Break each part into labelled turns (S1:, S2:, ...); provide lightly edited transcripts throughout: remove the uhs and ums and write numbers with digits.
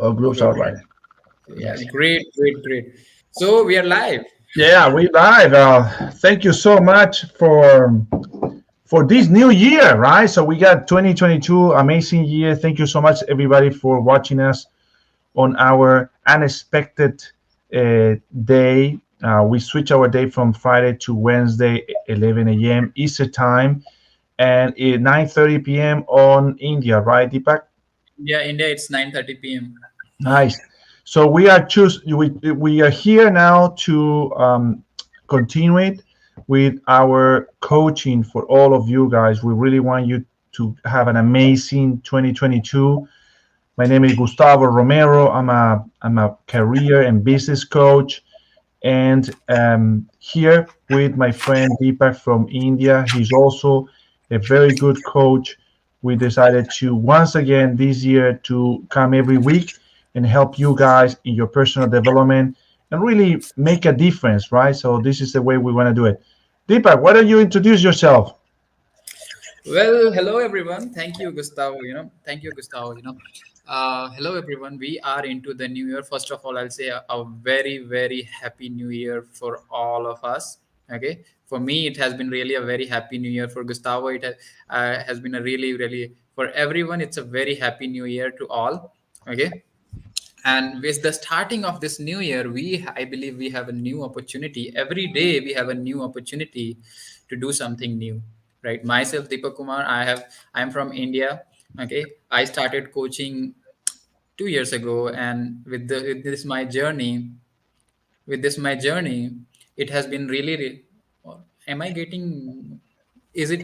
S1: All groups
S2: Okay.
S1: are right.
S2: Yeah,
S1: Yes.
S2: great, great, great. So we are live.
S1: Yeah, we live. Thank you so much for this new year, right? So we got 2022, amazing year. Thank you so much, everybody, for watching us on our unexpected day. We switch our day from Friday to Wednesday, 11 a.m. Eastern time, and 9:30 p.m. on India, right, Deepak?
S2: Yeah, India, it's 9:30 p.m.
S1: Nice. So we are here now to continue it with our coaching for all of you guys. We really want you to have an amazing 2022. My name is Gustavo Romero. I'm a career and business coach, and here with my friend Deepak from India. He's also a very good coach. We decided to once again this year to come every week and help you guys in your personal development and really make a difference, right? So this is the way we want to do it. Deepak, why don't you introduce yourself?
S2: Well, hello everyone. Thank you, Gustavo. Thank you, Gustavo. Hello everyone. We are into the new year. First of all, I'll say a very, very happy new year for all of us. Okay. For me, it has been really a very happy new year. For Gustavo, has been a really, really, for everyone, it's a very happy new year to all. Okay. And with the starting of this new year, I believe we have a new opportunity. Every day we have a new opportunity to do something new, right? Myself, Deepak Kumar, I'm from India. Okay. I started coaching 2 years ago, and with this my journey, it has been am I getting, is it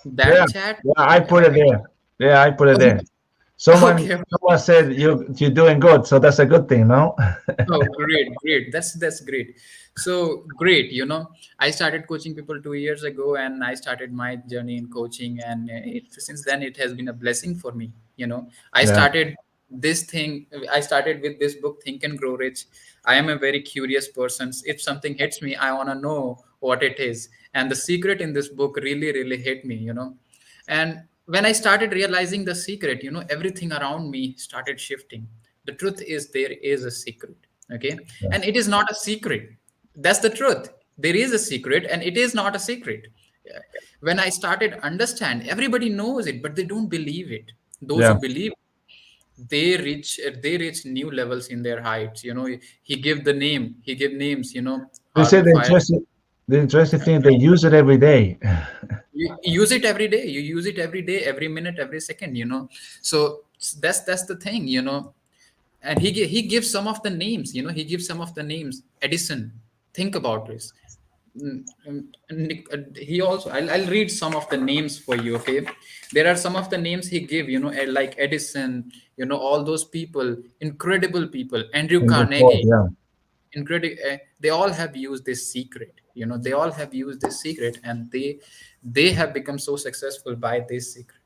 S1: Yeah,
S2: that chat?
S1: yeah, I
S2: Am
S1: put
S2: I
S1: it
S2: getting?
S1: there. Yeah, I put it there. Someone
S2: Okay.
S1: someone said you're doing good, so that's a good thing, no?
S2: Oh, great, great. That's great. So great. I started coaching people 2 years ago, and I started my journey in coaching, and since then it has been a blessing for me. I
S1: Yeah.
S2: started this thing. I started with this book, Think and Grow Rich. I am a very curious person. If something hits me, I want to know what it is, and the secret in this book really, really hit me. And when I started realizing the secret, everything around me started shifting. The truth is, there is a secret. Okay. And it is not a secret. That's the truth. There is a secret, and it is not a secret. Yeah. When I started understand, everybody knows it, but they don't believe it. Those who
S1: Yeah.
S2: believe, they reach new levels in their heights. He give names,
S1: They
S2: army
S1: said
S2: fire.
S1: the interesting thing they use it every day.
S2: You use it every day. You use it every day, every minute, every second. So that's the thing. And he gives some of the names. He gives some of the names. Edison. Think about this. He also, I'll read some of the names for you. Okay. There are some of the names he gave, like Edison, all those people, incredible people. Andrew
S1: In the course,
S2: Carnegie.
S1: yeah.
S2: They all have used this secret. They all have used this secret, and they have become so successful by this secret.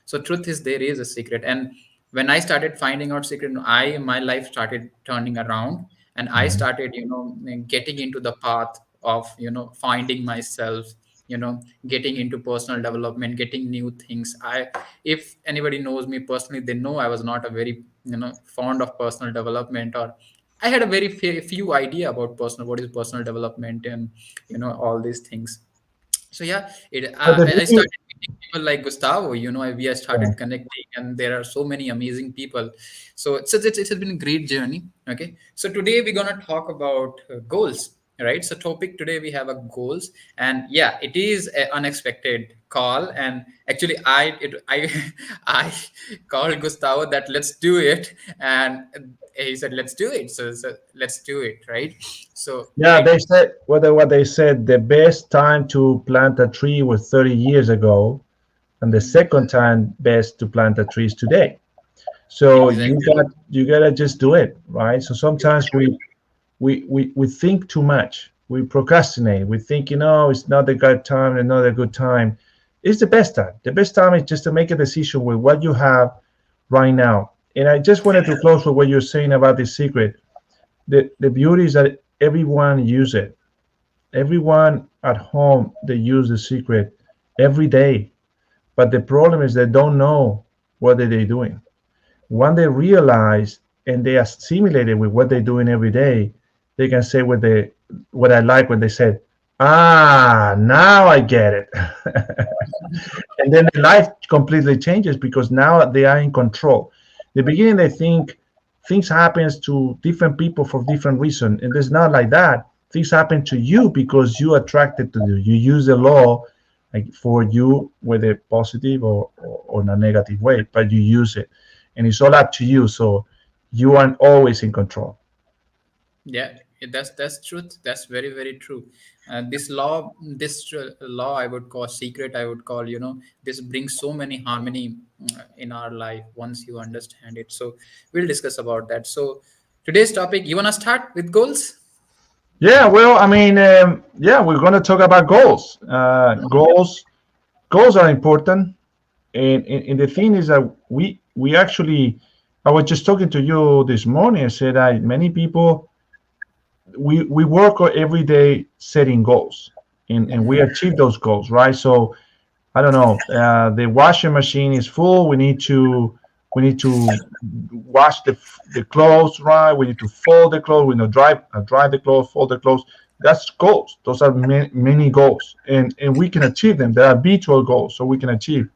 S2: So truth is, there is a secret. And when I started finding out secret, my life started turning around, and I
S1: Mhm.
S2: started getting into the path of finding myself, getting into personal development, getting new things. If anybody knows me personally, they know I was not a very fond of personal development, or I had a very few idea about what is personal development, and all these things. So yeah,
S1: But the
S2: I
S1: beauty,
S2: started meeting people like Gustavo. We have
S1: yeah.
S2: started connecting, and there are so many amazing people. So it's been a great journey. Okay, so today we're gonna talk about goals. Right. So topic today we have a goals, and yeah, it is an unexpected call. And actually, I I called Gustavo that let's do it, and he said let's do it. So let's do it. Right. So
S1: Yeah, they said what they said the best time to plant a tree was 30 years ago, and the second time best to plant a tree is today. So
S2: exactly.
S1: you gotta just do it, right? So sometimes we think too much. We procrastinate. We think, it's not the good time, and not a good time. It's the best time. The best time is just to make a decision with what you have right now. And I just wanted to close with what you're saying about the secret. The beauty is that everyone use it. Everyone at home they use the secret every day. But the problem is they don't know what are they doing. When they realize and they assimilate it with what they're doing every day, they can say what I like when they said, "Ah, now I get it." And then their life completely changes because now they are in control. In the beginning, they think things happens to different people for different reason, and it's not like that. Things happen to you because you attracted to you. You use the law like for you, whether positive or in a negative way, but you use it, and it's all up to you. So you aren't always in control.
S2: Yeah, that's truth. That's very true. This law, law, I would call secret. I would call, this brings so many harmony in our life once you understand it. So we'll discuss about that. So today's topic, you wanna start with goals?
S1: Yeah, well, I mean, yeah, we're going to talk about goals. Goals are important, and the thing is that we actually, I was just talking to you this morning. I said that many people we work every day setting goals, and we achieve those goals, right? So I don't know, the washing machine is full. We need to wash the clothes, right? We need to fold the clothes. We need to dry the clothes, fold the clothes. That's goals. Those are many goals, and we can achieve them. They are virtual goals, so we can achieve.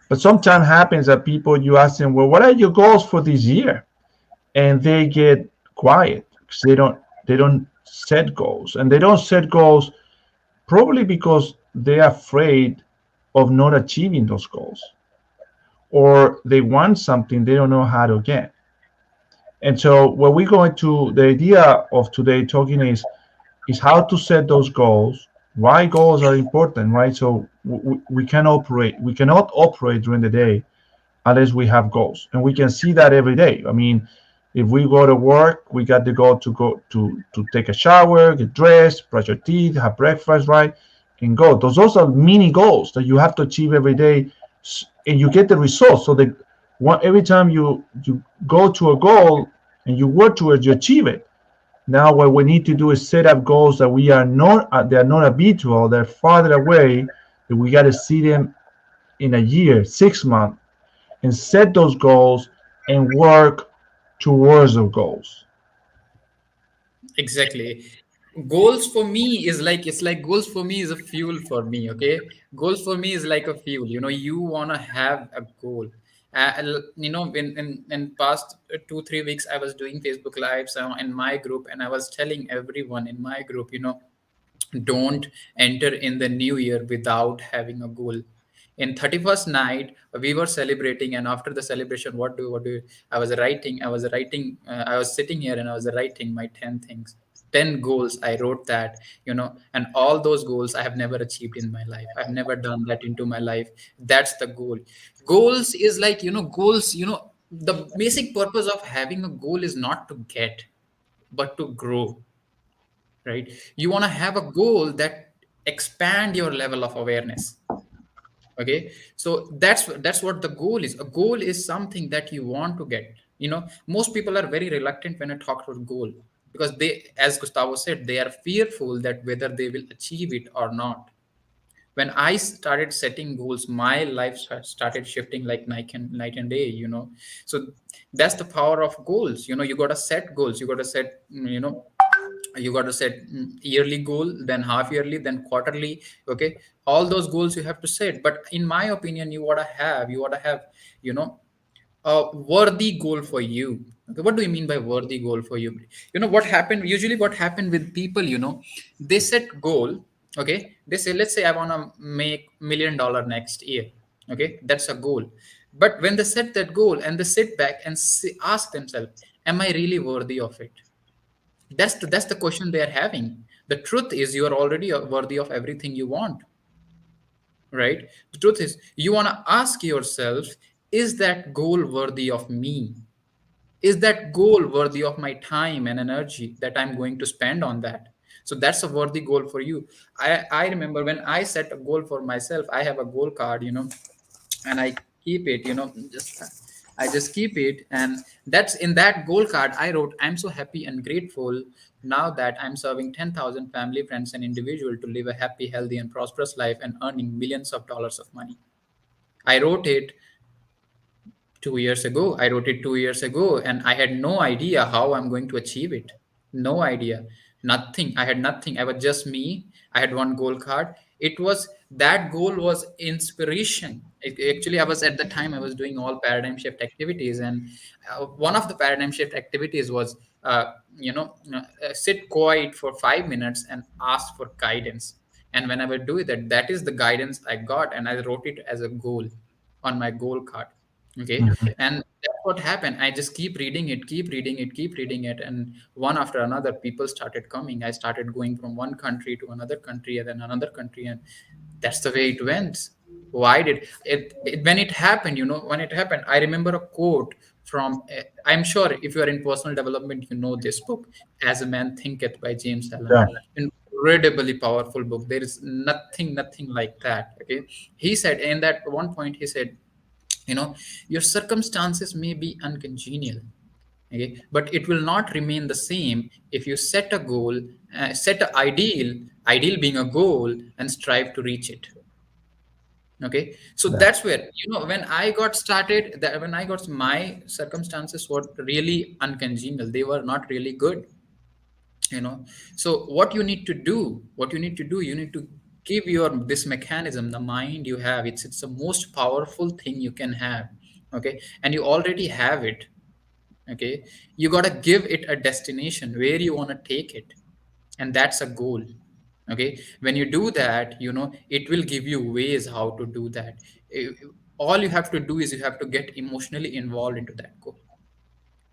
S1: But sometimes happens that people, you ask them, well, what are your goals for this year? And they get quiet because they don't set goals, and they don't set goals probably because they're afraid of not achieving those goals, or they want something they don't know how to get. And so what we're going to, the idea of today talking is how to set those goals, why goals are important, right? So we cannot operate during the day unless we have goals, and we can see that every day. I mean, if we go to work, we got the goal to go to take a shower, get dressed, brush your teeth, have breakfast, right, and go. Those are mini goals that you have to achieve every day, and you get the results. So that every time you go to a goal and you work towards, you achieve it. Now what we need to do is set up goals that we are not they are not habitual, they're farther away, that we got to see them in a year, 6 months, and set those goals and work towards those goals.
S2: Exactly. Goals for me is like, it's like goals for me is a fuel for me. Okay, goals for me is like a fuel. You wanna have a goal. In past 2 3 weeks, I was doing Facebook lives in my group, and I was telling everyone in my group, don't enter in the new year without having a goal. In 31st night, we were celebrating, and after the celebration, I was sitting here and I was writing my 10 things, 10 goals. I wrote that, and all those goals I have never achieved in my life. I've never done that into my life. That's the goal. Goals is like, goals, the basic purpose of having a goal is not to get, but to grow, right? You want to have a goal that expand your level of awareness. Okay, so that's what the goal is. A goal is something that you want to get. Most people are very reluctant when I talk about goal, because they, as Gustavo said, they are fearful that whether they will achieve it or not. When I started setting goals, my life started shifting like night and day. So that's the power of goals. You got to set goals. You got to set, you got to set yearly goal, then half yearly, then quarterly. Okay, all those goals you have to set. But in my opinion, you ought to have you know a worthy goal for you. Okay, what do you mean by worthy goal for you? What happened with people, they set goal. Okay, they say, let's say I want to make $1 million next year. Okay, that's a goal. But when they set that goal and they sit back and ask themselves, am I really worthy of it? That's the question they are having. The truth is, you are already worthy of everything you want, right? The truth is, you want to ask yourself, is that goal worthy of me? Is that goal worthy of my time and energy that I'm going to spend on that? So that's a worthy goal for you. I remember when I set a goal for myself, I have a goal card, and I keep it, just I just keep it. And that's in that goal card I wrote, I'm so happy and grateful now that I'm serving 10,000 family, friends, and individual to live a happy, healthy, and prosperous life and earning millions of dollars of money. I wrote it 2 years ago. I wrote it 2 years ago, and I had no idea how I'm going to achieve it. No idea. Nothing. I had nothing. I was just me. I had one goal card. It was that goal was inspiration. Actually, I was at the time I was doing all paradigm shift activities, and one of the paradigm shift activities was, sit quiet for 5 minutes and ask for guidance. And when I would do that, that is the guidance I got, and I wrote it as a goal on my goal card. Okay.
S1: Mhm.
S2: And that's what happened. I just keep reading it, keep reading it, keep reading it, and one after another people started coming. I started going from one country to another country and then another country, and that's the way it went. Why did it when it happened, when it happened, I remember a quote from, I'm sure if you are in personal development, you know this book, As a Man Thinketh by James Allen.
S1: Yeah.
S2: Incredibly powerful book. There is nothing like that. Okay. He said in that one point, he said, you know your circumstances may be uncongenial, okay, but it will not remain the same if you set a goal, set an ideal being a goal, and strive to reach it. Okay, so
S1: Yeah.
S2: that's where, when I got started, that when I got, my circumstances were really uncongenial, they were not really good. So what you need to do, you need to give your this mechanism, the mind you have, it's the most powerful thing you can have. Okay, and you already have it. Okay, you got to give it a destination where you want to take it, and that's a goal. Okay, when you do that, it will give you ways how to do that. Eh, all you have to do is you have to get emotionally involved into that goal.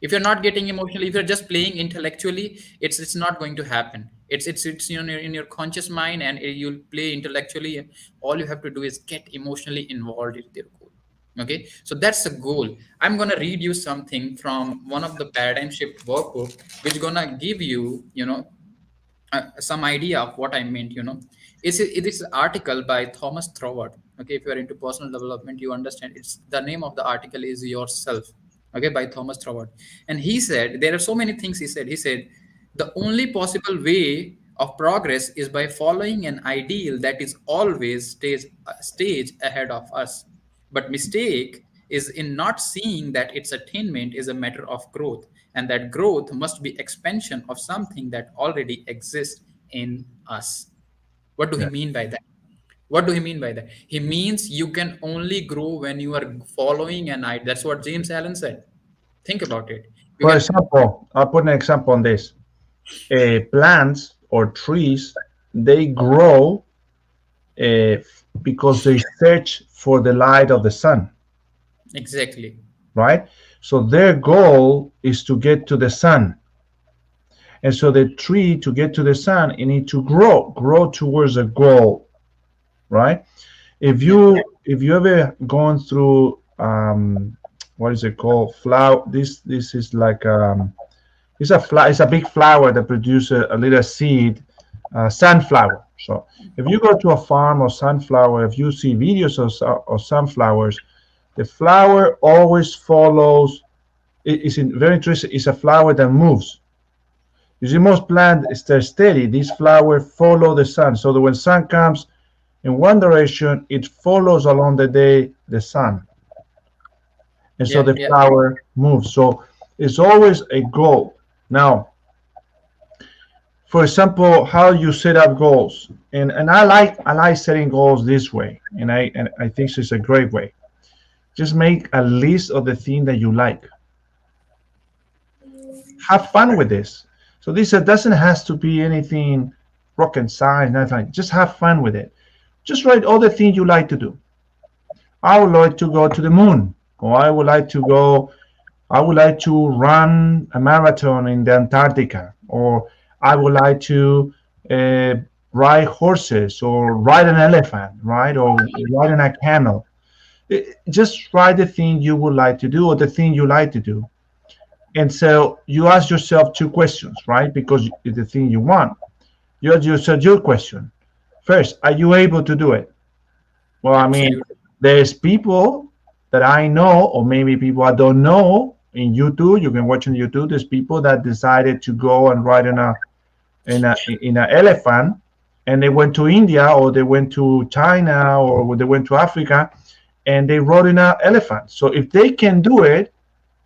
S2: If you're not getting emotionally, if you're just playing intellectually, it's not going to happen. It's in your conscious mind, and you'll play intellectually, and all you have to do is get emotionally involved with your goal. Okay, so that's the goal. I'm going to read you something from one of the paradigm shift workbook, which going to give you, some idea of what I meant. It is an article by Thomas Troward. Okay, if you are into personal development, you understand. It's the name of the article is Yourself. Okay, by Thomas Troward, and he said there are so many things. He said the only possible way of progress is by following an ideal that is always stage ahead of us. But mistake is in not seeing that its attainment is a matter of growth, and that growth must be expansion of something that already exists in us. What do he
S1: Yeah.
S2: mean by that? What do he mean by that? He means you can only grow when you are following an idea. That's what James Allen said. Think about it. You
S1: For
S2: can.
S1: example, I'll put an example on this. Plants or trees, they grow because they search for the light of the sun,
S2: Exactly.
S1: right? So their goal is to get to the sun. And so the tree, to get to the sun, it need to grow towards a goal, right? If
S2: Yeah.
S1: you ever gone through what is it called? Flower. This is like it's a big flower that produces a little seed, sunflower. So if you go to a farm of sunflower, if you see videos of sunflowers, the flower always follows. It's very interesting. It's a flower that moves. You see, most plants stay steady. These flowers follow the sun, so that when sun comes in one direction, it follows along the day the sun, and so
S2: Yeah.
S1: the
S2: Yeah.
S1: flower moves. So it's always a goal. Now, for example, how you set up goals, and I like setting goals this way, and I think it's a great way. Just make a list of the things that you like. Have fun with this. So this doesn't has to be anything rocket science, nothing. Just have fun with it. Just write all the things you like to do. I would like to go to the moon, or I would like to run a marathon in the Antarctica, or I would like to uh, ride horses, or ride an elephant, right, or ride in a camel. Just write the thing you would like to do, or the thing you like to do. And so you ask yourself two questions, right? Because it's the thing you want. You ask yourself your question. First, are you able to do it? Well, I mean,
S2: Absolutely.
S1: there's people that I know, or maybe people I don't know in YouTube. You can watch on YouTube. There's people that decided to go and ride in a elephant, and they went to India, or they went to China, or they went to Africa, and they rode in an elephant. So if they can do it,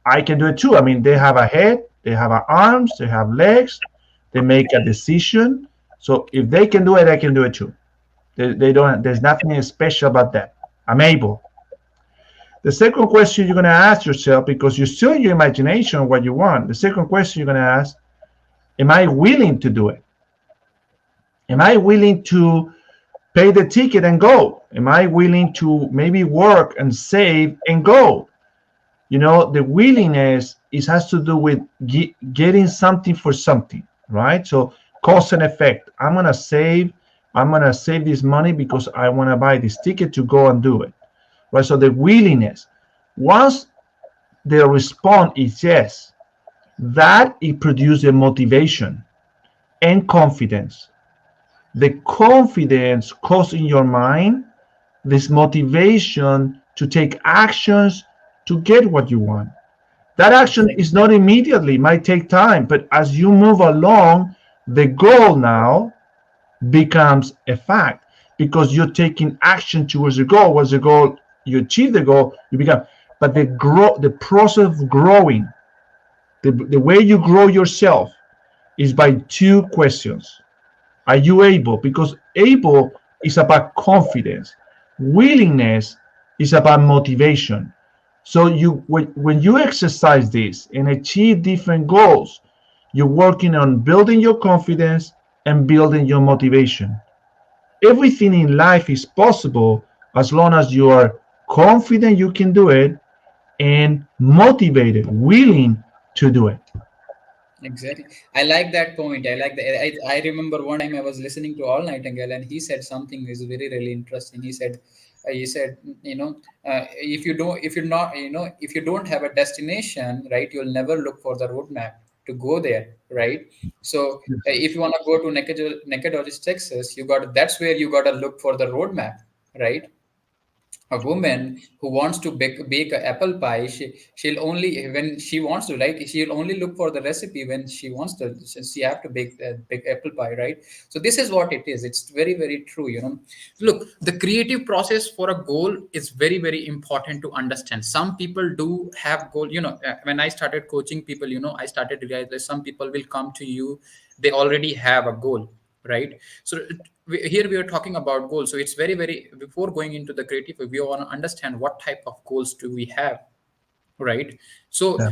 S1: I can do it too. I mean, they have a head, they have arms, they have legs, they make a decision. So if they can do it, I can do it too. They don't. There's nothing special about that. I'm able. The second question you're going to ask yourself, because you're still in your imagination what you want. The second question you're going to ask: am I willing to do it? Am I willing to pay the ticket and go? Am I willing to maybe work and save and go? You know, the willingness is has to do with getting something for something, right? So cause and effect. I'm gonna save this money because I want to buy this ticket to go and do it, right? So the willingness. Once the response is yes, that it produces a motivation and confidence. The confidence causes in your mind this motivation to take actions to get what you want. That action
S2: Exactly.
S1: is not immediately, might take time, but as you move along, the goal now becomes a fact because you're taking action towards the goal. What's the goal? You achieve the goal, you become. But the process of growing, the way you grow yourself is by two questions. Are you able? Because able is about confidence. Willingness is about motivation. So when you exercise this and achieve different goals, you're working on building your confidence and building your motivation. Everything in life is possible as long as you are confident you can do it and motivated, willing to do it.
S2: Exactly. I like that point. I like that. I remember one time I was listening to All Nightingale, and he said something is very really interesting. He said, if you don't, if you're not, if you don't have a destination, right, you'll never look for the roadmap to go there, right? So if you want to go to Nacogdoches, Texas, that's where you got to look for the roadmap, right? A woman who wants to bake an apple pie, she'll only when she wants to, like, she'll only look for the recipe when she wants to, since she have to bake apple pie, right? So this is what it is. It's very very true, look, the creative process for a goal is very very important to understand. Some people do have goal, when I started coaching people, I started to realize that some people will come to you, they already have a goal, right? So here we are talking about goals. So it's very very, before going into the creative, we want to understand what type of goals do we have, right? So
S1: Yeah.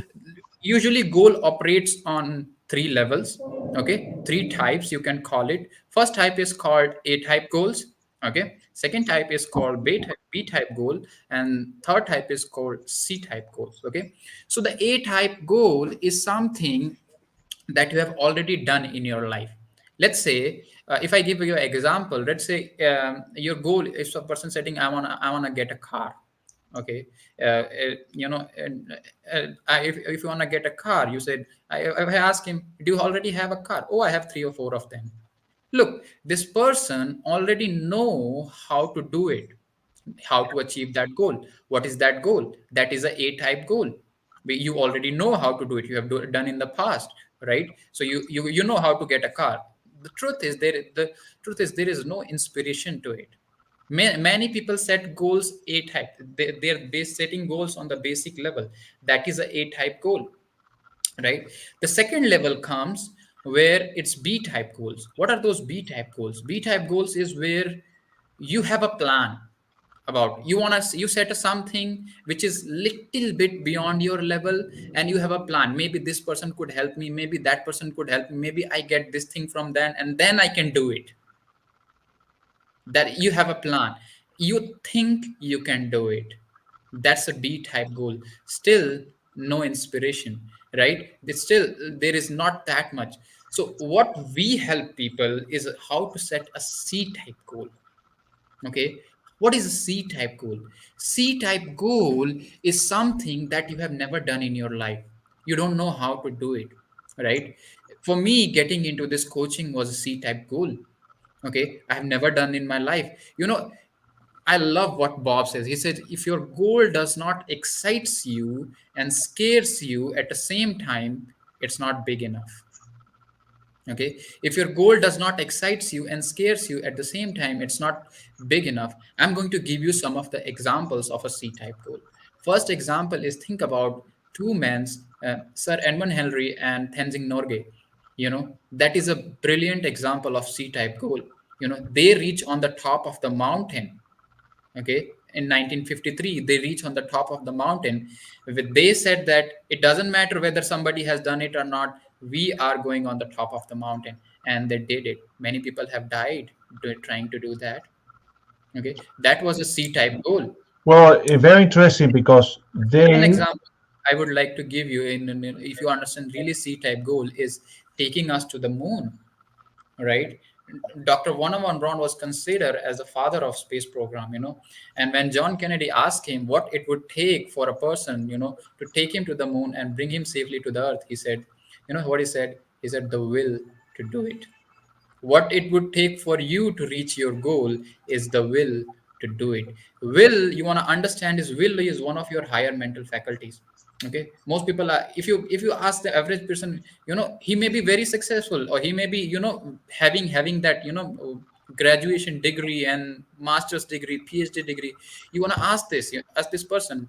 S2: usually goal operates on three levels, okay, three types you can call it. First type is called A type goals, okay. Second type is called B type goal, and third type is called C type goals, okay. So the A type goal is something that you have already done in your life. Let's say, if I give you an example, let's say, your goal is a person setting, I want to get a car, okay. And if you want to get a car, you said, if I ask him, do you already have a car? Oh, I have three or four of them. Look, this person already know how to do it, how to achieve that goal. What is that goal? That is a type goal. You already know how to do it. You have done in the past, right? So you know how to get a car. The truth is there is no inspiration to it. Many people set goals A type. They're base setting goals on the basic level. That is a type goal, right? The second level comes where it's B type goals. What are those B type goals? B type goals is where you have a plan about, you set a something which is little bit beyond your level, and you have a plan. Maybe this person could help me, maybe that person could help me, maybe I get this thing from them and then I can do it. That you have a plan, you think you can do it. That's a B type goal. Still no inspiration, right? It's still, there is not that much. So what we help people is how to set a C type goal, okay. What is a C type goal? C type goal is something that you have never done in your life. You don't know how to do it, right? For me, getting into this coaching was a C type goal, okay. I have never done in my life, I love what Bob says. He said, if your goal does not excites you and scares you at the same time, it's not big enough. Okay, if your goal does not excites you and scares you at the same time, it's not big enough. I'm going to give you some of the examples of a C-type goal. First example is, think about two men, Sir Edmund Hillary and Tenzing Norgay. That is a brilliant example of C-type goal. They reach on the top of the mountain. Okay, in 1953 they reach on the top of the mountain. They said that it doesn't matter whether somebody has done it or not, we are going on the top of the mountain, and they did it. Many people have died trying to do that. Okay, that was a C-type goal.
S1: Well, very interesting because
S2: Second
S1: they
S2: example I would like to give you, if you understand really C-type goal, is taking us to the moon, right? Dr. Von Braun was considered as the father of space program, and when John Kennedy asked him what it would take for a person, to take him to the moon and bring him safely to the earth, he said, what he said? He said, the will to do it. What it would take for you to reach your goal is the will to do it. Will, you want to understand, is will is one of your higher mental faculties. Okay, most people are, if you ask the average person, he may be very successful, or he may be, having that, graduation degree and master's degree, PhD degree. You want to ask this person,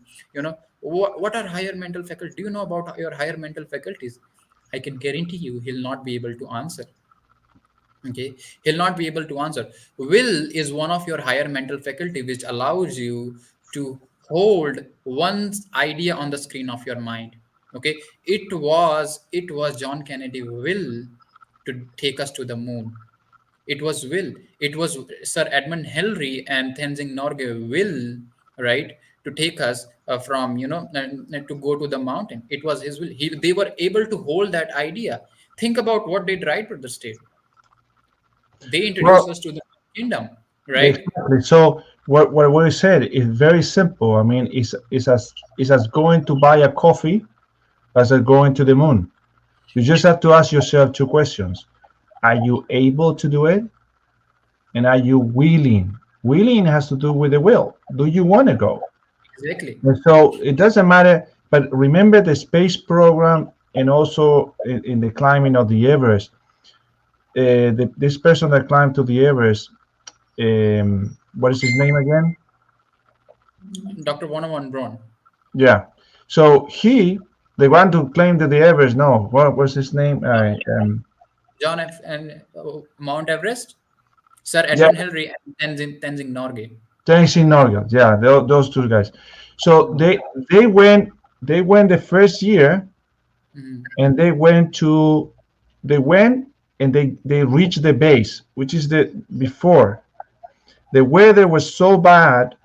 S2: what are higher mental faculties? Do you know about your higher mental faculties? I can guarantee you he'll not be able to answer. Okay, he'll not be able to answer. Will is one of your higher mental faculty, which allows you to hold one's idea on the screen of your mind. Okay, it was John Kennedy will to take us to the moon. It was Sir Edmund Hillary and Tenzing Norgay will, right, to take us from, to go to the mountain. It was his will. They were able to hold that idea. Think about what they tried to the state. They introduce
S1: well
S2: us to the kingdom, right?
S1: exactly. So what we said is very simple. I mean, it's as going to buy a coffee as going to the moon. You just have to ask yourself two questions: are you able to do it, and are you willing? Willing has to do with the will. Do you want to go?
S2: Exactly.
S1: And so it doesn't matter. But remember the space program, and also in the climbing of the Everest. This person that climbed to the Everest, what is his name again?
S2: Dr. Von Braun.
S1: Yeah. So the one to claim to the Everest. No, what was his name?
S2: John F. and Mount Everest, Sir
S1: Yeah,
S2: Edmund Hillary and Tenzing Norgay.
S1: Tenzing Norgay. Yeah, those two guys. So
S2: Mhm.
S1: they went the first year,
S2: Mhm.
S1: and they went and they reached the base, which is the before. The weather was so bad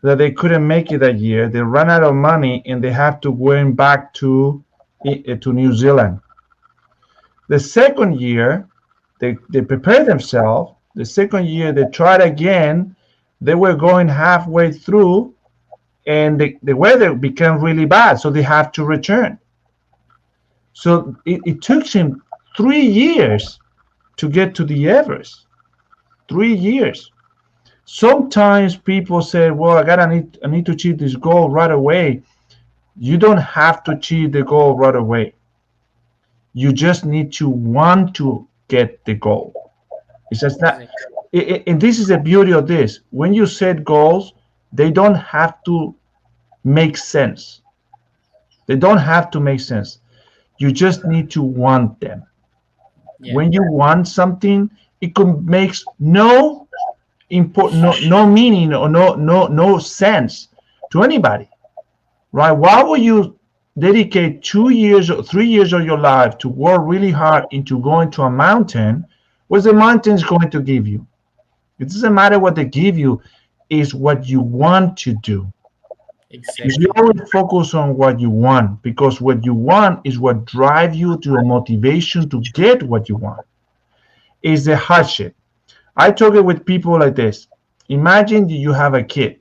S1: that they couldn't make it that year. They ran out of money, and they have to go back to New Zealand. The second year, they prepared themselves. The second year, they tried again. They were going halfway through, and the weather became really bad, so they have to return. So it took him 3 years to get to the Everest. 3 years. Sometimes people say, "Well, I need to achieve this goal right away." You don't have to achieve the goal right away. You just need to want to get the goal. It's just not.
S2: Exactly.
S1: And this is the beauty of this. When you set goals, they don't have to make sense. They don't have to make sense. You just need to want them.
S2: Yeah.
S1: When you want something, it could makes no meaning, or no sense to anybody, right? Why would you dedicate 2 years or 3 years of your life to work really hard into going to a mountain? What's the mountain's going to give you? It doesn't matter what they give you, is what you want to do. You
S2: Exactly.
S1: always focus on what you want, because what you want is what drives you to a motivation to get what you want. Is the hardship. I talk it with people like this. Imagine you have a kid.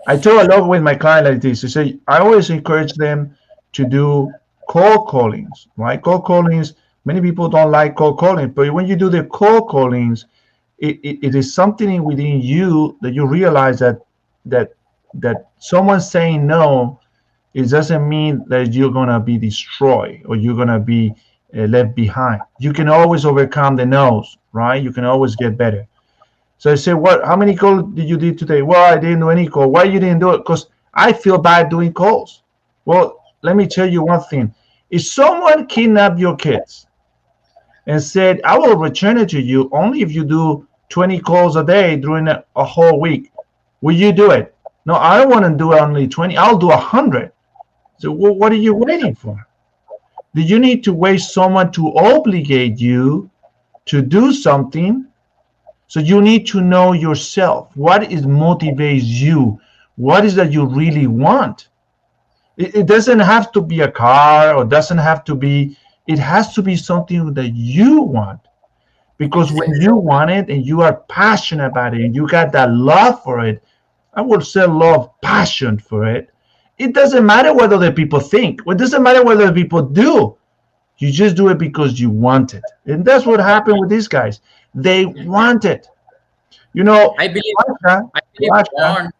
S1: I talk a lot with my client like this. I always encourage them to do cold callings, right? Cold callings, many people don't like cold calling, but when you do the cold callings, it is something within you that you realize that that someone saying no, it doesn't mean that you're gonna be destroyed, or you're gonna be left behind. You can always overcome the no's, right? You can always get better. So I said, "What? How many calls did you do today?" "Well, I didn't do any call." "Why you didn't do it?" "Because I feel bad doing calls." Well, let me tell you one thing. If someone kidnapped your kids and said, "I will return it to you only if you do 20 calls a day during a whole week," will you do it? "No, I don't want to do only 20. I'll do 100." So what are you waiting for? Do you need to wait someone to obligate you to do something? So you need to know yourself. What is motivates you? What is that you really want? It doesn't have to be a car or doesn't have to be, it has to be something that you want. Because when
S2: Exactly.
S1: you want it and you are passionate about it and you got that love for it, I would say love, passion for it. It doesn't matter what other people think. It doesn't matter what other people do. You just do it because you want it. And that's what happened with these guys. They want it. You know,
S2: I believe
S1: Russia,
S2: I believe
S1: Russia,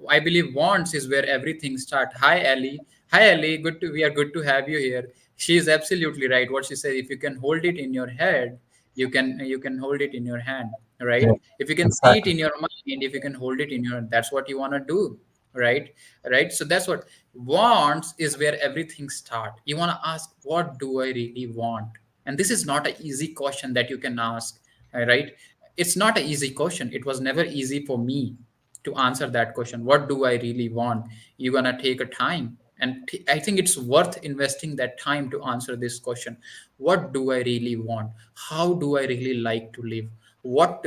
S2: I believe wants is where everything starts. Hi Ellie. Hi Ellie. We are good to have you here. She is absolutely right. What she said, if you can hold it in your head, you can hold it in your hand,
S1: yeah,
S2: right? If you can see it
S1: exactly.
S2: in your mind, if you can hold it in your, that's what you want to do, right? Right. So that's what wants is where everything starts. You want to ask, what do I really want? And this is not an easy question that you can ask, right? It's not an easy question. It was never easy for me to answer that question. What do I really want? You're gonna take a time, and I think it's worth investing that time to answer this question. What do I really want? How do I really like to live? What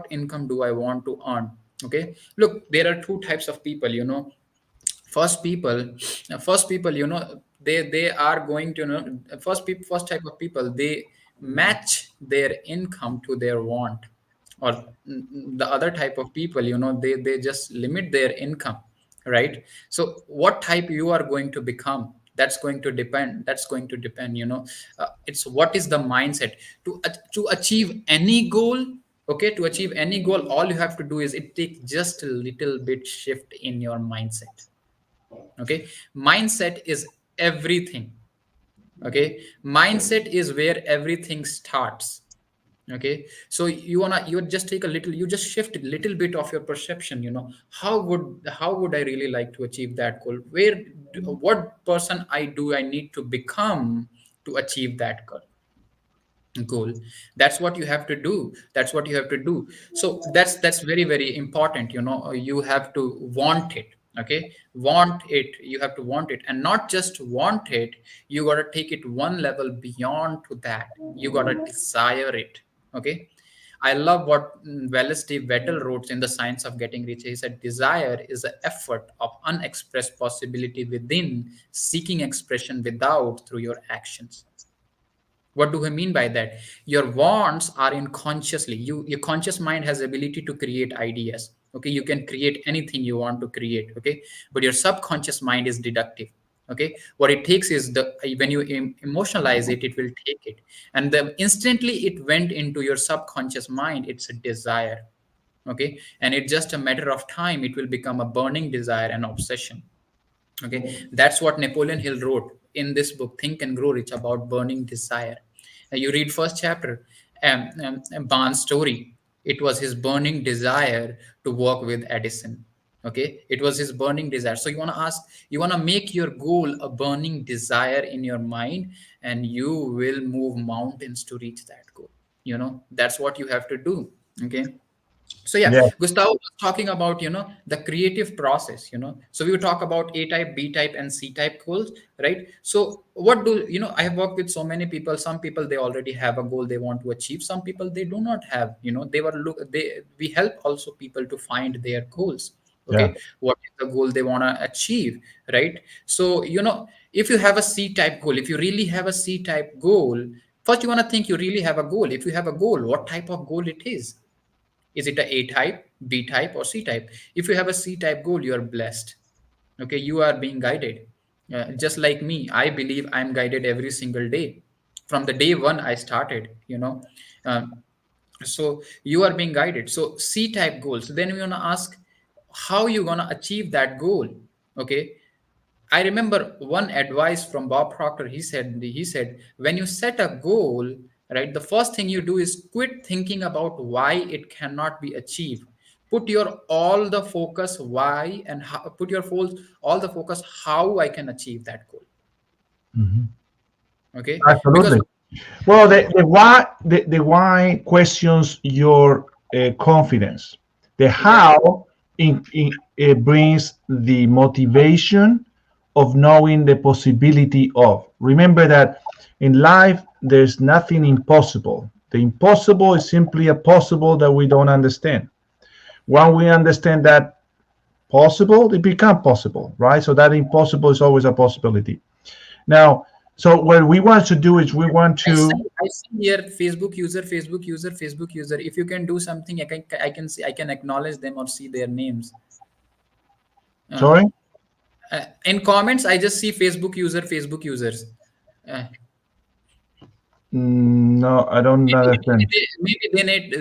S2: income do I want to earn? Okay, look, there are two types of people, first people first people, they are going to, first type of people, they match their income to their want. Or the other type of people, they just limit their income, right? So what type you are going to become, that's going to depend. It's what is the mindset to achieve any goal. Okay, to achieve any goal, all you have to do is it takes just a little bit shift in your mindset. Okay, mindset is everything. Okay, mindset is where everything starts. Okay, so you just take a little, you just shift a little bit of your perception. How would I really like to achieve that goal? What person I need to become to achieve that goal? That's what you have to do. So that's very, very important. You have to want it. Okay, want it. You have to want it, and not just want it. You got to take it one level beyond to that. You got to desire it. Okay, I love what Wallace D. Vettel wrote in The Science of Getting Rich. He said, desire is an effort of unexpressed possibility within, seeking expression without through your actions. What do I mean by that? Your wants are unconsciously. Your conscious mind has ability to create ideas. Okay, you can create anything you want to create. Okay, but your subconscious mind is deductive. Okay, what it takes is the when you emotionalize it, it will take it, and the instantly it went into your subconscious mind. It's a desire. Okay, and it's just a matter of time. It will become a burning desire and obsession. Okay, that's what Napoleon Hill wrote in this book, Think and Grow Rich, about burning desire. You read first chapter, Barnes' story. It was his burning desire to work with Edison. Okay, it was his burning desire. So you want to make your goal a burning desire in your mind, and you will move mountains to reach that goal. That's what you have to do. Okay, so yeah,
S1: Yeah,
S2: Gustavo was talking about the creative process. So we will talk about A type, B type, and C type goals, right? So what do I have worked with so many people. Some people, they already have a goal they want to achieve. Some people, they do not have. They were look they We help also people to find their goals.
S1: yeah,
S2: Okay, what is the goal they want to achieve, right? So if you have a C type goal, if you really have a C type goal, first you want to think you really have a goal. If you have a goal, what type of goal it is? Is it a type, B type, or C type? If you have a C type goal, you are blessed. Okay, you are being guided. Just like me, I believe I'm guided every single day. From the day one I started, Um, so you are being guided. So C type goals. Then we want to ask, how you gonna achieve that goal? Okay, I remember one advice from Bob Proctor. He said when you set a goal, right, the first thing you do is quit thinking about why it cannot be achieved. Put your all the focus why and how, put your all the focus how I can achieve that goal.
S1: Mhm.
S2: Okay, because
S1: Absolutely. Well, the why questions your confidence. The
S2: yeah,
S1: how it brings the motivation of knowing the possibility of. Remember that in life there's nothing impossible. The impossible is simply a possible that we don't understand. When we understand that possible, it becomes possible, right? So that impossible is always a possibility. Now, so what we want to do is we want to.
S2: I see here Facebook user. If you can do something, I can see, I can acknowledge them or see their names. Uh,
S1: Sorry.
S2: in comments, I just see Facebook users. Uh,
S1: No, I don't understand.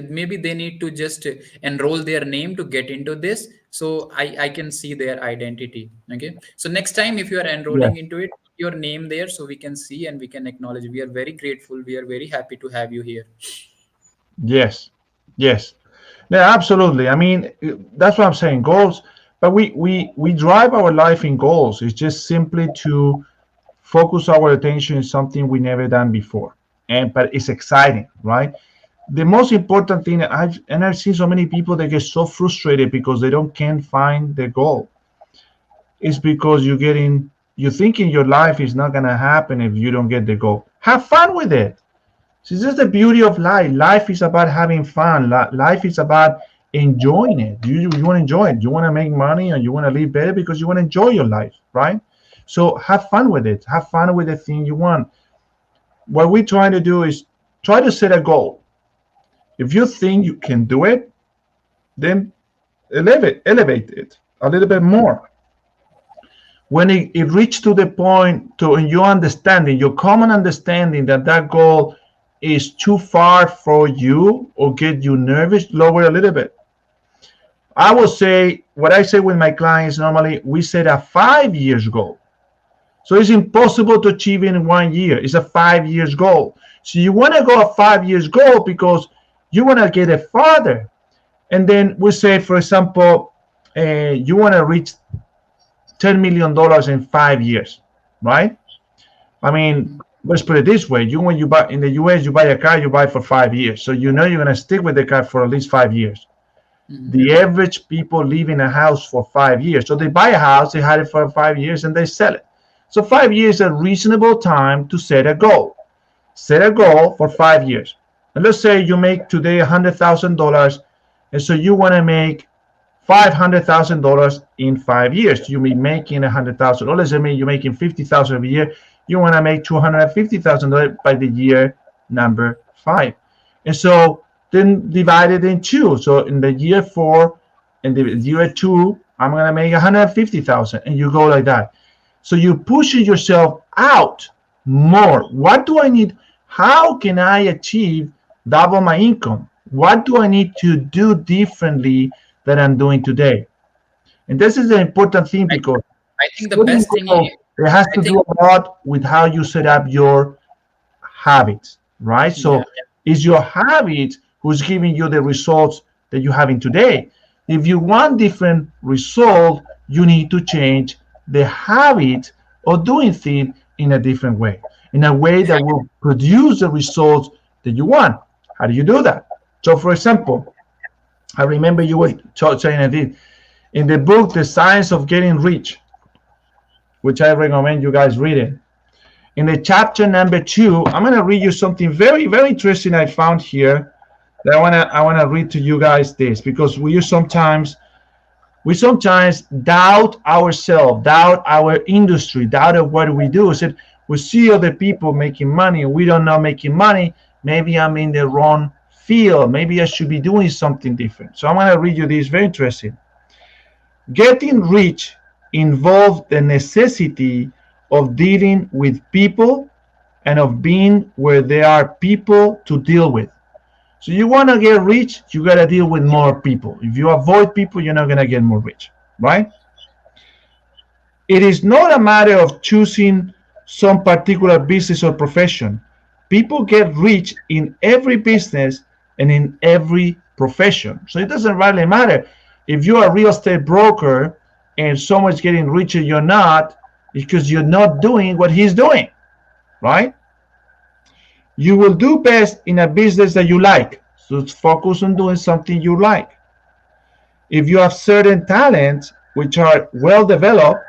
S2: maybe they need to just enroll their name to get into this, so I can see their identity. Okay, so next time if you are
S1: Yes,
S2: enrolling into it, put your name there so we can see and we can acknowledge. We are very grateful, we are very happy to have you here.
S1: yes, yes. Yeah, absolutely. I mean, that's what I'm saying. Goals, but we drive our life in goals. It's just simply to focus our attention on something we never done before, and but it's exciting, right? The most important thing I've seen so many people that get so frustrated because they don't can't find their goal. It's because you thinking your life is not gonna happen if you don't get the goal. Have fun with it. This is the beauty of life. Life is about having fun. Life is about enjoying it. You want to enjoy it. You want to make money and you want to live better because you want to enjoy your life, right? So have fun with it. Have fun with the thing you want. What we're trying to do is try to set a goal. If you think you can do it, then elevate it a little bit more. When it reaches to the point to your understanding, your common understanding that that goal is too far for you or get you nervous, lower a little bit. I will say what I say with my clients normally, we set a 5 years goal. So it's impossible to achieve in 1 year. It's a 5 years goal. So you want to go a 5 years goal because you want to get it farther. And then we say, for example, you want to reach $10 million in 5 years, right? I mean, let's put it this way: you when you buy in the U.S., you buy a car, you buy for 5 years, so you know you're gonna stick with the car for at least 5 years.
S2: Mhm.
S1: The average people live in a house for 5 years, so they buy a house, they had it for 5 years, and they sell it. So 5 years is a reasonable time to set a goal. Set a goal for 5 years, and let's say you make today $100,000, and so you want to make $500,000 in 5 years. You be making $100,000. Let's say you're making $50,000 a year. You want to make $250,000 by the year number 5. And so then divide it in two. So in the year 4, in the year 2, I'm gonna make 150,000, and you go like that. So you're pushing yourself out more. What do I need? How can I achieve double my income? What do I need to do differently that I'm doing today? And this is an important thing
S2: I,
S1: because
S2: I think the
S1: setting
S2: best thing
S1: goals, it has
S2: I
S1: to
S2: think
S1: do a lot with how you set up your habits, right?
S2: yeah,
S1: So it's your habit who's giving you the results that you're having today. If you want different result, you need to change the habit of doing things in a different way, in a way that will produce the results that you want. How do you do that? So, for example, I remember you were saying it in the book, The Science of Getting Rich, which I recommend you guys read it. In the chapter number 2, I'm going to read you something very, very interesting I found here. That I want to read to you guys this because we sometimes doubt ourselves, doubt our industry, doubt of what we do. So we see other people making money, and we don't know making money. Maybe I'm in the wrong field. Maybe I should be doing something different. So I'm going to read you this. Very interesting. Getting rich involves the necessity of dealing with people and of being where there are people to deal with. So you want to get rich, you got to deal with more people. If you avoid people, you're not going to get more rich, right? It is not a matter of choosing some particular business or profession. People get rich in every business and in every profession. So it doesn't really matter if you're a real estate broker and someone's getting rich and you're not, because you're not doing what he's doing, right? You will do best in a business that you like. So focus on doing something you like. If you have certain talents which are well developed,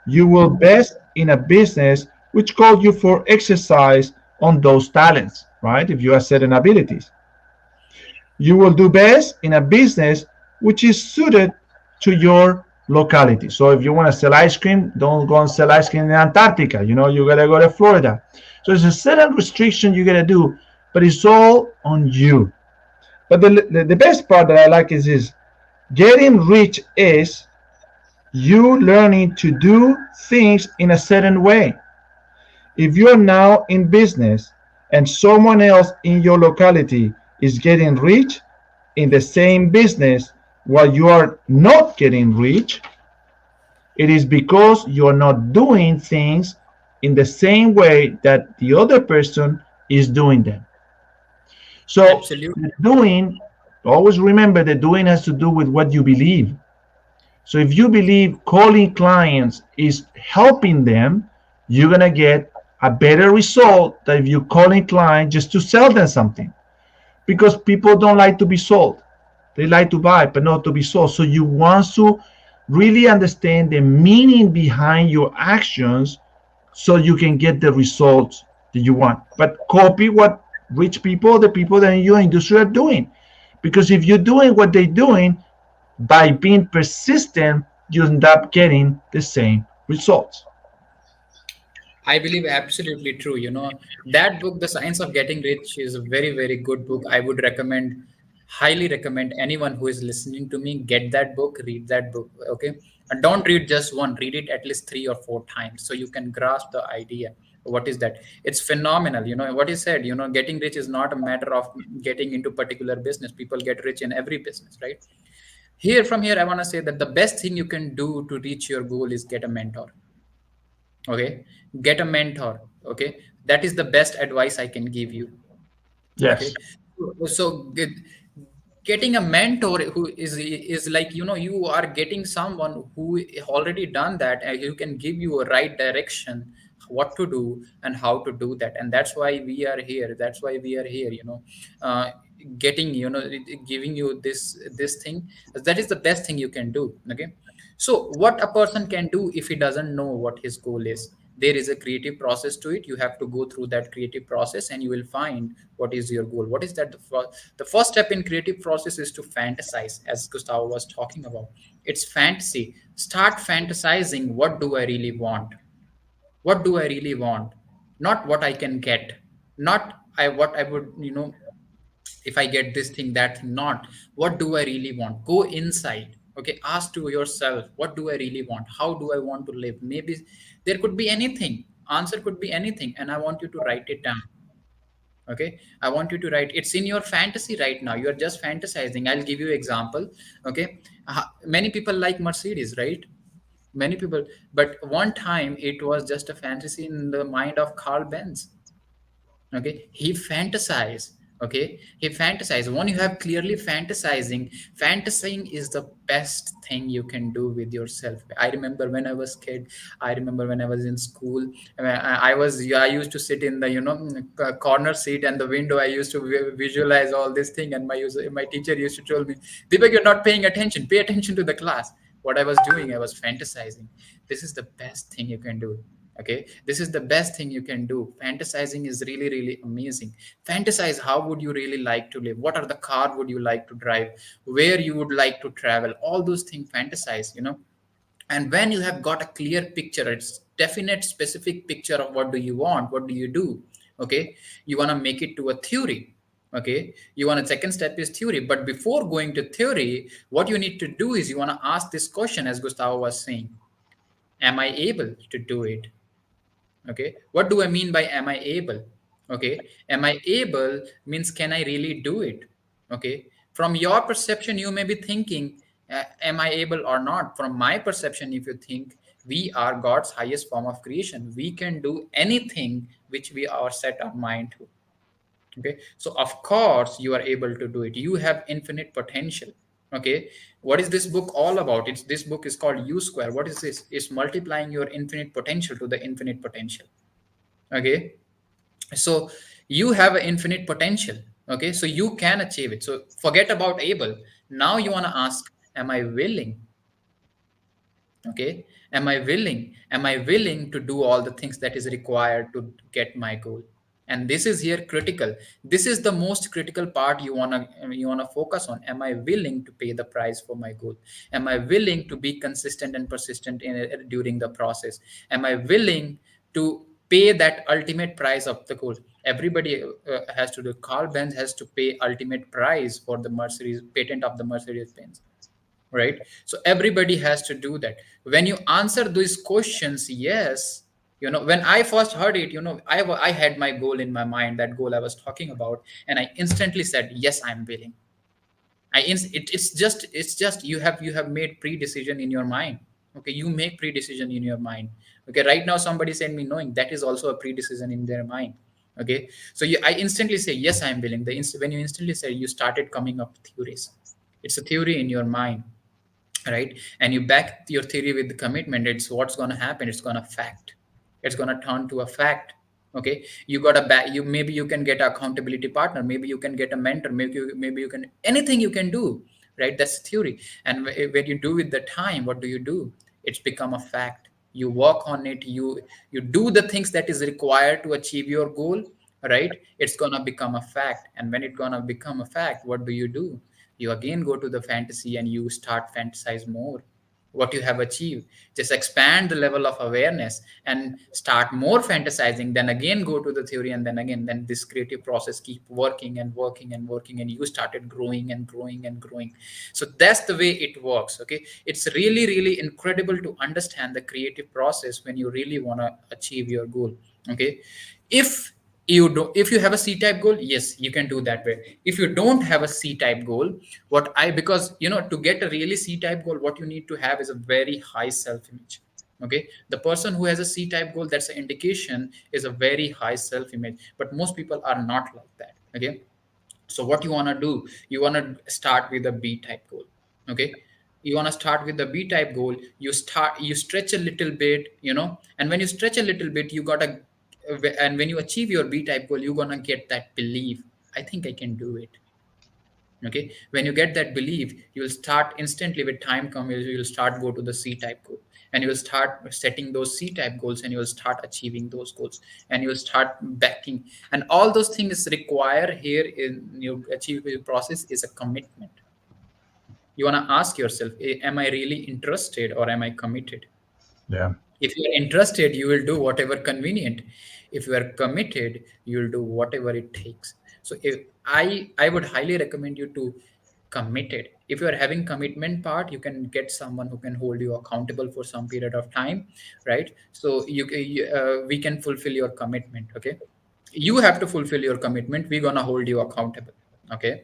S1: you will best in a business which calls you for exercise on those talents, right? If you have certain abilities, you will do best in a business which is suited to your locality. So if you want to sell ice cream, don't go and sell ice cream in Antarctica. You gotta go to Florida. So there's a certain restriction you gotta do, but it's all on you. But the best part that I like is this: getting rich is you learning to do things in a certain way. If you're now in business and someone else in your locality is getting rich in the same business while you are not getting rich, it is because you're not doing things in the same way that the other person is doing them. So,
S2: Absolutely.
S1: the doing, always remember, the doing has to do with what you believe. So if you believe calling clients is helping them, you're gonna get a better result than if you calling clients just to sell them something. Because people don't like to be sold. They like to buy, but not to be sold. So you want to really understand the meaning behind your actions so you can get the results that you want. But copy what rich people, the people that in your industry are doing. Because if you're doing what they're doing, by being persistent, you end up getting the same results.
S2: I believe absolutely true. That book, The Science of Getting Rich, is a very, very good book. I would recommend, highly recommend anyone who is listening to me get that book, read that book. Okay. And don't read just one, read it at least 3 or 4 times so you can grasp the idea. What is that? It's phenomenal. What he said, getting rich is not a matter of getting into particular business. People get rich in every business, right? From here, I want to say that the best thing you can do to reach your goal is get a mentor. Okay, get a mentor. Okay, that is the best advice I can give you.
S1: Yes.
S2: Okay, so getting a mentor who is like, you are getting someone who already done that and who can give you a right direction, what to do and how to do that. And that's why we are here. That's why we are here, uh, getting, giving you this thing. That is the best thing you can do. Okay, so what a person can do if he doesn't know what his goal is, there is a creative process to it. You have to go through that creative process and you will find what is your goal. What is that? The first step in creative process is to fantasize, as Gustavo was talking about. It's fantasy. Start fantasizing. What do I really want? What do I really want? Not what I can get. Not I what I would, if I get this thing, that thing. Not what do I really want. Go inside. Okay, ask to yourself, what do I really want? How do I want to live? Maybe there could be anything. Answer could be anything, and I want you to write it down. Okay, I want you to write. It's in your fantasy right now. You are just fantasizing. I'll give you example. Okay, many people like Mercedes, right? Many people, but one time it was just a fantasy in the mind of Carl Benz. Okay, he fantasize. Okay, he fantasize. When you have clearly fantasizing is the best thing you can do with yourself. I remember when I was kid. I remember when I was in school. I used to sit in the, corner seat and the window. I used to visualize all this thing, and my teacher used to tell me, Deepak, you're not paying attention. Pay attention to the class. What I was doing, I was fantasizing. This is the best thing you can do. Okay, this is the best thing you can do. Fantasizing is really, really amazing. Fantasize, how would you really like to live? What are the car would you like to drive? Where you would like to travel? All those things, fantasize. And when you have got a clear picture, it's definite specific picture of what do you want, what do you do. Okay, you want to make it to a theory. Okay, you want a second step is theory. But before going to theory, what you need to do is you want to ask this question, as Gustavo was saying: am I able to do it? Okay, what do I mean by am I able? Okay, am I able means can I really do it? Okay, from your perception you may be thinking, am I able or not? From my perception, if you think, We are God's highest form of creation. We can do anything which we are set our mind to. Okay, so of course you are able to do it. You have infinite potential. Okay, what is this book all about? It's This book is called U square. What is this? It's multiplying your infinite potential to the infinite potential. Okay, so you have an infinite potential. Okay, so you can achieve it. So forget about able. Now you want to ask, am I willing? Okay, am I willing to do all the things that is required to get my goal? And this is here critical. This is the most critical part you want to focus on. Am I willing to pay the price for my goal? Am I willing to be consistent and persistent in it during the process? Am I willing to pay that ultimate price of the goal? Everybody has to do. Carl Benz has to pay ultimate price for the Mercedes patent of the Mercedes Benz, right? So everybody has to do that. When you answer these questions, yes, when I first heard it, I had my goal in my mind, that goal I was talking about, and I instantly said, yes, I'm willing. It's just you have made pre-decision in your mind. Okay, you make pre-decision in your mind. Okay, right now somebody said me knowing, that is also a pre-decision in their mind. Okay, so I instantly say, yes, I'm willing. When you instantly say, you started coming up with theories. It's a theory in your mind, right? And you back your theory with the commitment. It's what's going to happen. It's going to fact. It's going to turn to a fact. Okay, you got a back. You maybe you can get an accountability partner. Maybe you can get a mentor. Maybe you can anything you can do. Right, that's theory. And when you do with the time, what do you do? It's become a fact. You work on it. You do the things that is required to achieve your goal. Right, it's gonna become a fact. And when it's gonna become a fact, what do? You again go to the fantasy and you start fantasize more what you have achieved. Just expand the level of awareness and start more fantasizing, then again go to the theory, and then again, then this creative process keep working and working and working, and you started growing and growing and growing. So that's the way it works. Okay, it's really really incredible to understand the creative process when you really want to achieve your goal. Okay, if if you have a C-type goal, yes, you can do that way. If you don't have a C-type goal, because to get a really C-type goal, what you need to have is a very high self-image. Okay, the person who has a C-type goal, that's an indication is a very high self-image, but most people are not like that. Okay, so what you want to do, you want to start with a B-type goal. Okay, you want to start with the B-type goal. You stretch a little bit, and when you stretch a little bit, and when you achieve your B-type goal, you're gonna get that belief. I think I can do it. Okay, when you get that belief, you'll start instantly. With time come, you'll start go to the C-type goal, and you'll start setting those C-type goals, and you'll start achieving those goals, and you'll start backing. And all those things require here in your achievable process is a commitment. You want to ask yourself, am I really interested or am I committed?
S1: Yeah.
S2: If you are interested, you will do whatever convenient. If you are committed, you will do whatever it takes. So if I would highly recommend you to committed. If you are having commitment part, you can get someone who can hold you accountable for some period of time, right? So we can fulfill your commitment. Okay, you have to fulfill your commitment. We're gonna hold you accountable. Okay,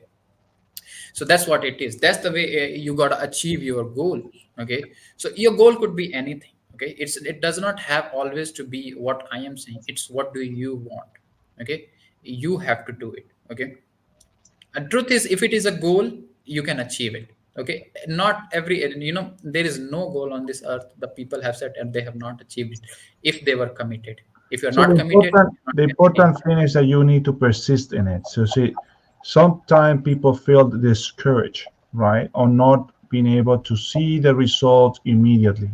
S2: so that's what it is. That's the way you got to achieve your goal. Okay, so your goal could be anything. Okay, it does not have always to be what I am saying. It's what do you want. Okay, you have to do it. Okay, and truth is, if it is a goal, you can achieve it. Okay, not every, there is no goal on this earth the people have set and they have not achieved it if they were committed. If you're
S1: So the
S2: not committed,
S1: important
S2: you're not
S1: the
S2: getting
S1: important thing is that you need to persist in it. So see, sometimes people feel discouraged, right, or not being able to see the results immediately.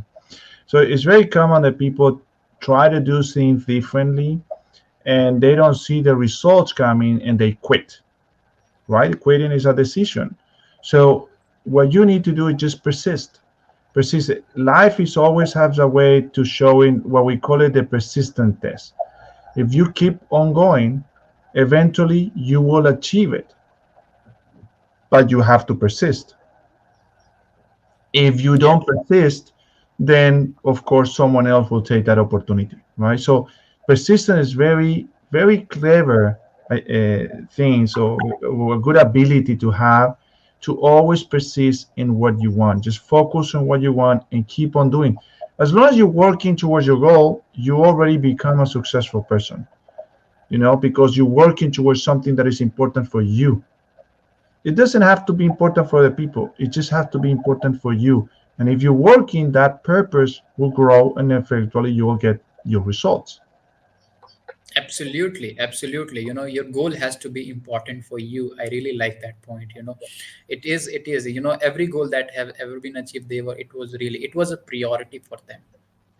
S1: So it's very common that people try to do things differently and they don't see the results coming and they quit, right? Quitting is a decision. So what you need to do is just persist. Persist. Life is always has a way to showing what we call it the persistent test. If you keep on going, eventually you will achieve it, but you have to persist. If you
S2: yeah.
S1: don't persist, then of course someone else will take that opportunity, right? So persistence is very, very clever thing. So a good ability to have to always persist in what you want. Just focus on what you want and keep on doing. as long as you're working towards your goal, you already become a successful person, because you're working towards something that is important for you. It doesn't have to be important for the people. It just has to be important for you. And if you're working, that purpose will grow, and eventually you will get your results.
S2: Absolutely, absolutely. Your goal has to be important for you. I really like that point. It is. Every goal that have ever been achieved, it was a priority for them.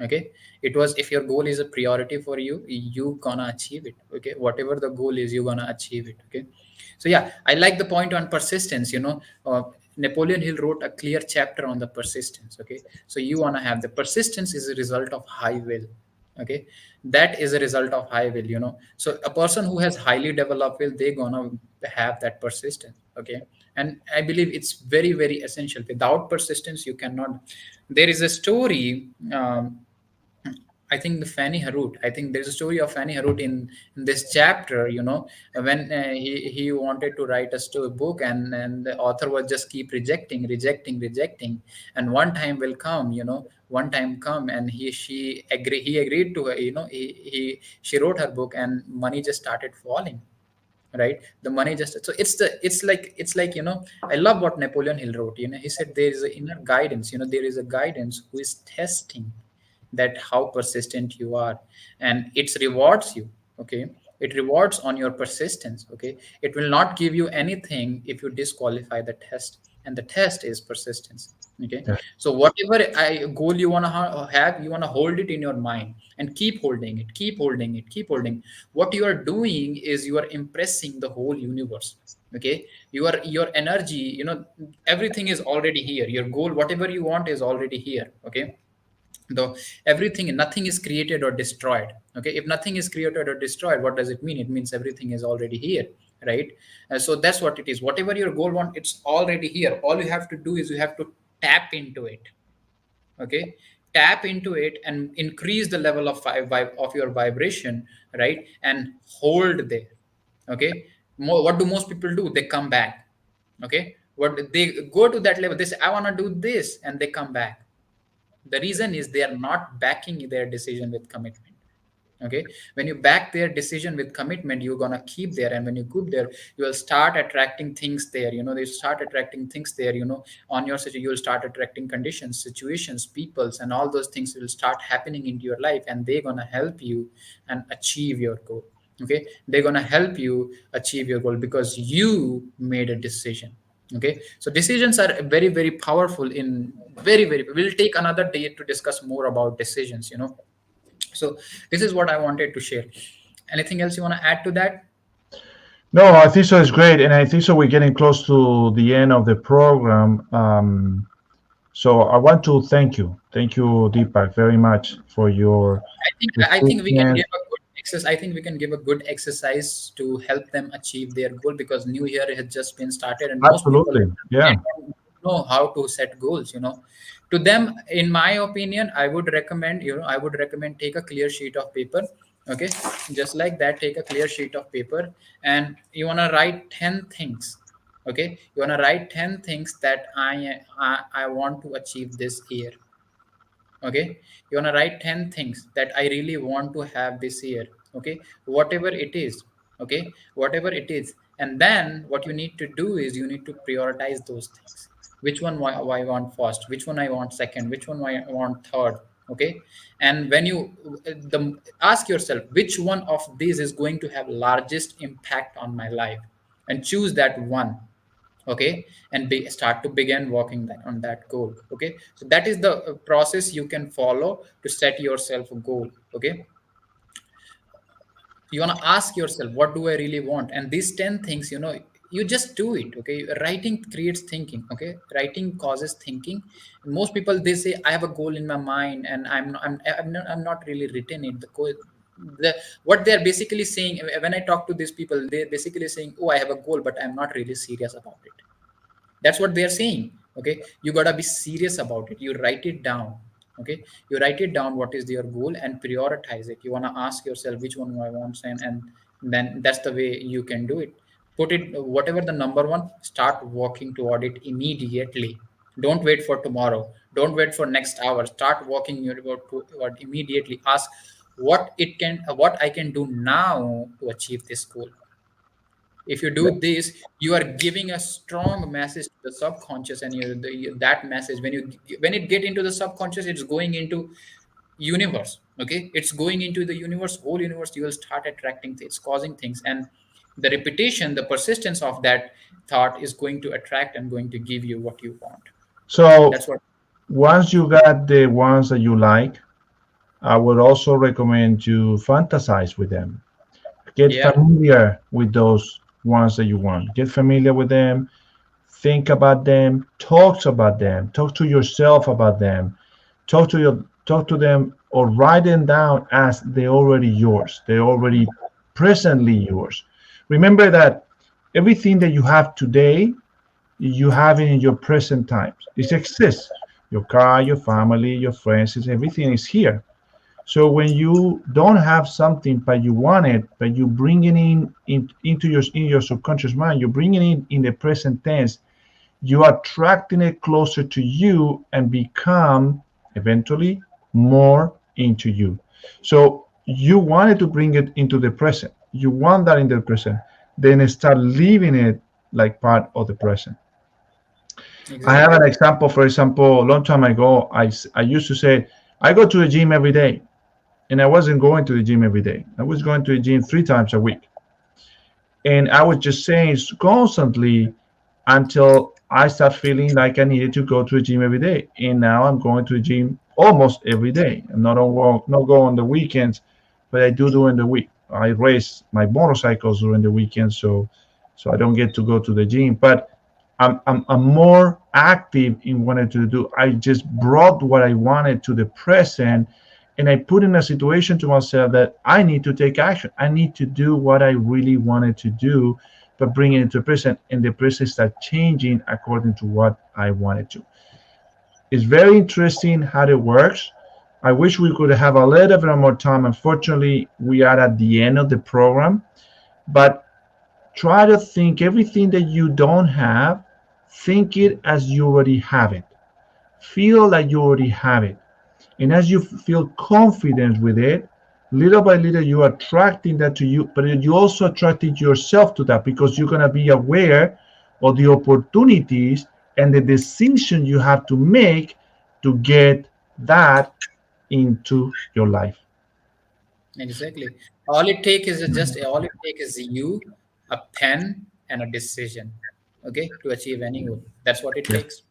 S2: Okay, it was. If your goal is a priority for you, you gonna achieve it. Okay, whatever the goal is, you gonna achieve it. Okay, so yeah, I like the point on persistence. Napoleon Hill wrote a clear chapter on the persistence. Okay, so you wanna have the persistence is a result of high will. Okay, that is a result of high will. So a person who has highly developed will, they gonna have that persistence. Okay, and I believe it's very very essential. Without persistence, you cannot. There is a story. I think the Fanny Harut. I think there's a story of Fanny Harut in this chapter. When he wanted to write a story book, and the author was just keep rejecting, rejecting, rejecting, and one time will come. One time come, and he agreed to her. She wrote her book, and money just started falling. Right, the money just, so it's like I love what Napoleon Hill wrote. He said there is an inner guidance. There is a guidance who is testing that how persistent you are, and it rewards you. Okay, it rewards on your persistence. Okay, it will not give you anything if you disqualify the test, and the test is persistence. Okay,
S1: Yeah.
S2: so whatever goal you want to have, you want to hold it in your mind and keep holding it, keep holding it, keep holding. What you are doing is you are impressing the whole universe. Okay, your energy, everything is already here. Your goal, whatever you want, is already here. Okay, though everything, nothing is created or destroyed. Okay, if nothing is created or destroyed, what does it mean? It means everything is already here. Right. So that's what it is. Whatever your goal want, it's already here. All you have to do is you have to tap into it. Okay, tap into it and increase the level of of your vibration. Right, and hold there. Okay, what do most people do? They come back. Okay, what they go to that level, they say I want to do this, and they come back. The reason is they are not backing their decision with commitment. Okay, when you back their decision with commitment, you're gonna keep there, and when you keep there, you will start attracting things there. They start attracting things there. On your situation, you will start attracting conditions, situations, peoples, and all those things will start happening into your life, and they're gonna help you and achieve your goal. Okay, they're gonna help you achieve your goal because you made a decision. Okay, so decisions are very very powerful. In very very, we'll take another day to discuss more about decisions. So this is what I wanted to share. Anything else you want to add to that?
S1: No, I think so. It's great, and I think so. We're getting close to the end of the program. So I want to thank you, Deepak, very much for your
S2: I think we can
S1: persistence.
S2: give a good exercise. I think we can give a good exercise to help them achieve their goal, because new year has just been started, and most people,
S1: Absolutely,
S2: they
S1: yeah.
S2: don't know how to set goals. To them, in my opinion, I would recommend take a clear sheet of paper. Okay, just like that, take a clear sheet of paper, and you wanna write 10 things. Okay, you wanna write 10 things that I want to achieve this year. Okay, you want to write 10 things that I really want to have this year. Okay, whatever it is. Okay, whatever it is. And then what you need to do is you need to prioritize those things. Which one I want first, which one I want second, which one I want third. Okay, and when you ask yourself which one of these is going to have largest impact on my life, and choose that one. Okay, and start to begin working on that goal. Okay, so that is the process you can follow to set yourself a goal. Okay, you want to ask yourself what do I really want, and these 10 things, you just do it. Okay, writing creates thinking. Okay, writing causes thinking. Most people, they say I have a goal in my mind, and I'm not really written it. What they're basically saying, when I talk to these people, they're basically saying, oh, I have a goal, but I'm not really serious about it. That's what they're saying. Okay, you got to be serious about it. You write it down. Okay, you write it down what is your goal and prioritize it. You want to ask yourself which one I want, and then that's the way you can do it. Put it, whatever the number one, start working toward it immediately. Don't wait for tomorrow. Don't wait for next hour. Start walking toward immediately. Ask what I can do now to achieve this goal. If you
S1: Yeah.
S2: do this, you are giving a strong message to the subconscious, and that message, when it get into the subconscious, it's going into universe. Okay, it's going into the universe, whole universe. You will start attracting things, causing things, and the repetition, the persistence of that thought is going to attract and going to give you what you want.
S1: So
S2: That's what.
S1: once you got the ones that you like, I would also recommend you fantasize with them. Get
S2: Yeah,
S1: familiar with those ones that you want. Get familiar with them. Think about them. Talk about them. Talk to yourself about them. Talk to them or write them down as they're already yours. They're already presently yours. Remember that everything that you have today, you have it in your present times. It exists. Your car, your family, your friends, everything is here. So when you don't have something but you want it, but you bring it into your subconscious mind, you bring it in the present tense, you are attracting it closer to you and become eventually more into you. So you wanted to bring it into the present. You want that in the present. Then start living it like part of the present. I have
S2: exactly.
S1: an example. For example, a long time ago, I used to say, I go to the gym every day. And I wasn't going to the gym every day. I was going to the gym 3 times a week. And I was just saying constantly until I start feeling like I needed to go to the gym every day. And now I'm going to the gym almost every day. I'm not go on the weekends, but I do during the week. I race my motorcycles during the weekend, so I don't get to go to the gym. But I'm more active in wanting to do. I just brought what I wanted to the present, and I put in a situation to myself that I need to take action. I need to do what I really wanted to do, but bring it into the present, and the present start changing according to what I wanted to. It's very interesting how it works. I wish we could have a little bit more time. Unfortunately, we are at the end of the program, but try to think everything that you don't have, think it as you already have it. Feel like you already have it. And as you feel confident with it, little by little, you're attracting that to you, but you also attracted yourself to that because you're going to be aware of the opportunities and the decision you have to make to get that into your life.
S2: Exactly. All it take is you, a pen, and a decision. Okay, to achieve any goal. That's what it
S1: Yeah.
S2: takes.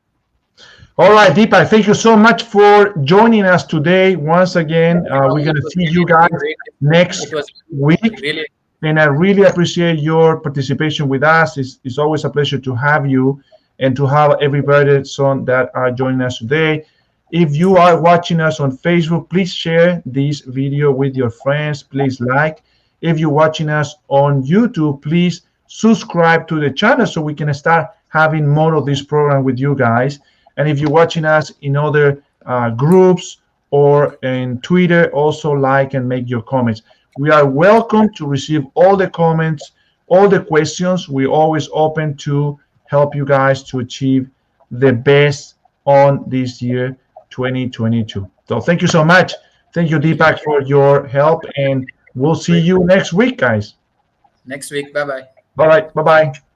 S1: All right, Deepak, thank you so much for joining us today. Once again, we're going
S2: It
S1: to
S2: was
S1: see you
S2: really
S1: guys
S2: great. It
S1: next
S2: was
S1: week.
S2: really
S1: And I really appreciate your participation with us. It's always a pleasure to have you and to have everybody son that are joining us today. If you are watching us on Facebook, please share this video with your friends. Please like. If you're watching us on YouTube, please subscribe to the channel so we can start having more of this program with you guys. And if you're watching us in other groups or in Twitter, also like and make your comments. We are welcome to receive all the comments, all the questions. We're always open to help you guys to achieve the best on this year 2022. So thank you so much. Thank you,
S2: thank
S1: Deepak,
S2: you.
S1: for your help, and we'll see
S2: Great.
S1: you next week, guys.
S2: Next week. Bye bye.
S1: All right, bye bye.